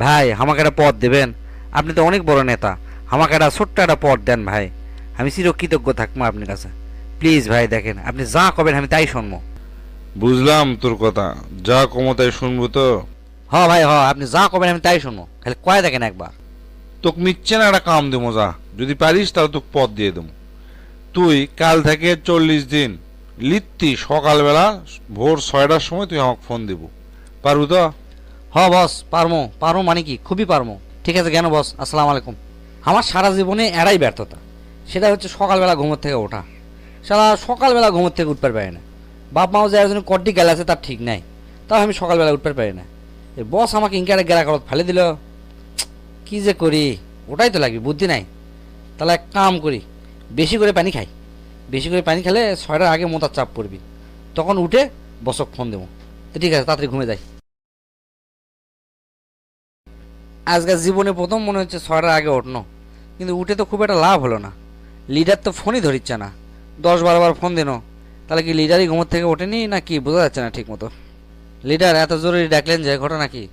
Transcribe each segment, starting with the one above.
ভাই আমাকে একটা পদ দেবেন? আপনি তো অনেক বড় নেতা, আমাকে একটা ছোট্ট একটা পদ দেন ভাই। আমি চিরকৃতজ্ঞ থাকবো আপনার কাছে। প্লিজ ভাই দেখেন, আপনি যা করবেন আমি তাই শুনবো। বুঝলাম তোর কথা, যা ক্ষমতায় শুনবো তো। হ ভাই হ, আপনি যা করবেন আমি তাই শুনবো, খালি কয় দেখেন একবার। তোকে মিচ্ছে না একটা কাম দেবো, যা যদি পারিস তাহলে তোকে পদ দিয়ে দেবো। তুই কাল থেকে 40 দিন লিখতি সকালবেলা ভোর 6টার সময় তুই আমাকে ফোন দেবো, পারবো তো? হ বস, পারমো পারমো মানে কি, খুবই পারমো। ঠিক আছে কেন বস, আসসালামু আলাইকুম। আমার সারা জীবনে এরাই ব্যর্থতা, সেটা হচ্ছে সকালবেলা ঘুমোর থেকে ওঠা। সারা সকালবেলা ঘুমোর থেকে উঠতে পারে না। বাপ মাও যে একজন কড্ডি গেল আছে তার ঠিক নাই, তাও আমি সকালবেলা উঠতে পারি না। এই বস আমাকে ইনকারে গেলা করত ফেলে দিল। কি যে করি, ওটাই তো লাগবে, বুদ্ধি নাই। তাহলে এক কাম করি, বেশি করে পানি খাই। বেশি করে পানি খেলে 6টার আগে মোতার চাপ পড়বি, তখন উঠে বসক ফোন দেবো। তো ঠিক আছে, তাড়াতাড়ি ঘুমে যাই। আজকাল জীবনে প্রথম মনে হচ্ছে 6টার আগে উঠনো, কিন্তু উঠে তো খুব একটা লাভ হলো না। লিডার তো ফোনই ধরিচ্ছে না, 10-12 বার ফোন দিনো। তাহলে কি লিডারই ঘুমোর থেকে ওঠেনি না কি, বোঝা যাচ্ছে না ঠিক মতো। লিডার এত জরুরি ডাকলেন যে, ঘটনা কি?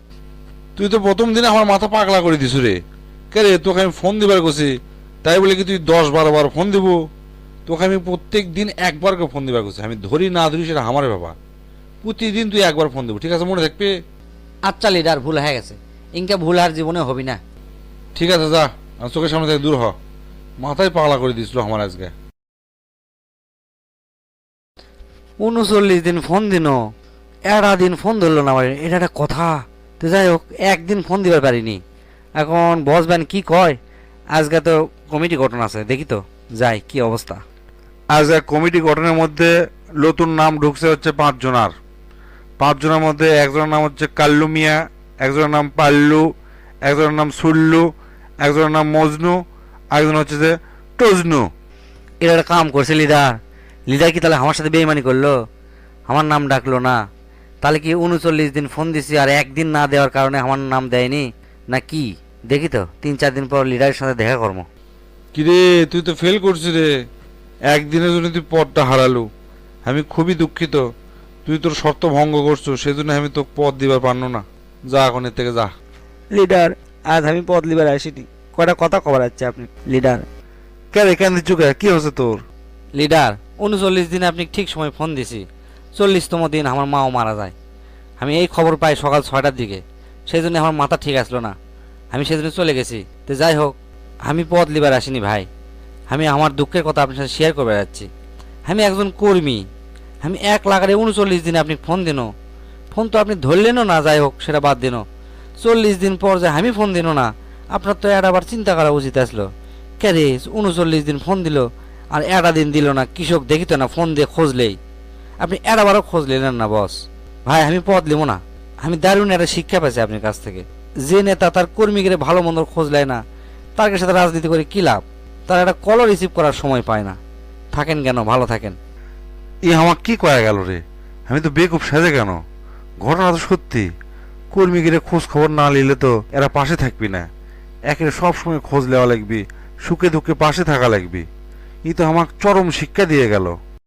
তুই তো প্রথম দিনে আমার মাথা পাগলা করে দিছু রে। কে রে, তোকে আমি ফোন দিবার করছি, তাই বলে কি তুই 10-12 বার ফোন দিব? তোকে আমি প্রত্যেক দিন একবার করে ফোন দিবার করছি, আমি ধরি না ধরি সেটা আমার ব্যাপার। প্রতিদিন তুই একবার ফোন দেবো, ঠিক আছে? মনে থাকবে? আচ্ছা লিডার, ভুল হয়ে গেছে, ইনকা ভুল আর জীবনে হবি না। ঠিক আছে যা, আমার চোখের সামনে থেকে দূর হ। মাথায় পাগলা করে দিছিল আমার আজকে। 39 দিন ফোন দিন, এরা দিন ফোন ধরলো না আমার, এটা একটা কথা? তো যাই হোক, একদিন ফোন দিবার পারিনি। এখন বসবেন কি কয়। আজকে তো কমিটি গঠন আছে, দেখি তো যাই কি অবস্থা। আজ এক কমিটি গঠনের মধ্যে নতুন নাম ঢুকছে হচ্ছে 5 জনার। 5 জনের মধ্যে একজনের নাম হচ্ছে কাল্লু মিয়া, একজনের নাম পাল্লু, একজনের নাম সুল্লু, একজনের নাম মজনু, একজন হচ্ছে যে টজনু। এটা একটা কাম করছে লিডার। লিডার কি তাহলে আমার সাথে বেইমানি করলো? আমার নাম ডাকলো না? তাহলে কি 39 দিন ফোন দিছি আর একদিন না দেওয়ার কারণে আমার নাম দেয়নি না কি? দেখি তো, 3-4 দিন পর লিডারের সাথে দেখা করবো। কিরে, তুই তো ফেল করছিস রে, একদিনের জন্য তুই পদটা হারালু। আমি খুবই দুঃখিত, তুই তোর শর্ত ভঙ্গ করছো, সেজন্য আমি তোকে পদ দিবার পারলো না। যা এখন এর থেকে যা। লিডার, আজ আমি পদ লিবার আসিনি, কয়টা কথা কবার আছে আপনি লিডার। কেন কেন দিচ্ছ, কি হচ্ছে তোর? লিডার, 39 দিনে আপনি ঠিক সময় ফোন দিছি, 40তম দিন আমার মাও মারা যায়। আমি এই খবর পাই সকাল 6টার দিকে, সেই জন্য আমার মাথা ঠিক আসলো না, আমি সেজন্য চলে গেছি। তো যাই হোক, আমি পদ লিবার আসিনি ভাই, আমি আমার দুঃখের কথা আপনার সাথে শেয়ার করবে যাচ্ছি। আমি একজন কর্মী, আমি 1 লাখ 39 দিনে আপনি ফোন দিন, ফোন তো আপনি ধরলেনও না। যাই হোক, সেটা বাদ দিন। 40 দিন পর যে আমি ফোন দিন না, আপনার তো এটা আবার চিন্তা করা উচিত আসলো। কে রে, 39 দিন ফোন দিল আর একটা দিন দিল না, কৃষক দেখিত না ফোন দিয়ে খোঁজলেই? আপনি এটাবারও খোঁজ নিলেন না বস। ভাই আমি পদ লিব না, আমি দারুণ একটা শিক্ষা পেয়েছি আপনার কাছ থেকে। যে নেতা তার কর্মীকে ভালো মন্দ খোঁজ নেয় না, তার সাথে রাজনীতি করে কি লাভ? তার একটা কল রিসিভ করার সময় পায় না। থাকেন কেন, ভালো থাকেন। এ আমার কি কয়া গেল রে, আমি তো বেকুব সেজে কেন? ঘটনা তো সত্যি, কর্মীগিরে খোঁজ খবর না নিলে তো এরা পাশে থাকবি না। একের সব সময় খোঁজ নেওয়া লাগবি, সুখে দুঃখে পাশে থাকা লাগবি। ই তো আমাকে চরম শিক্ষা দিয়ে গেল।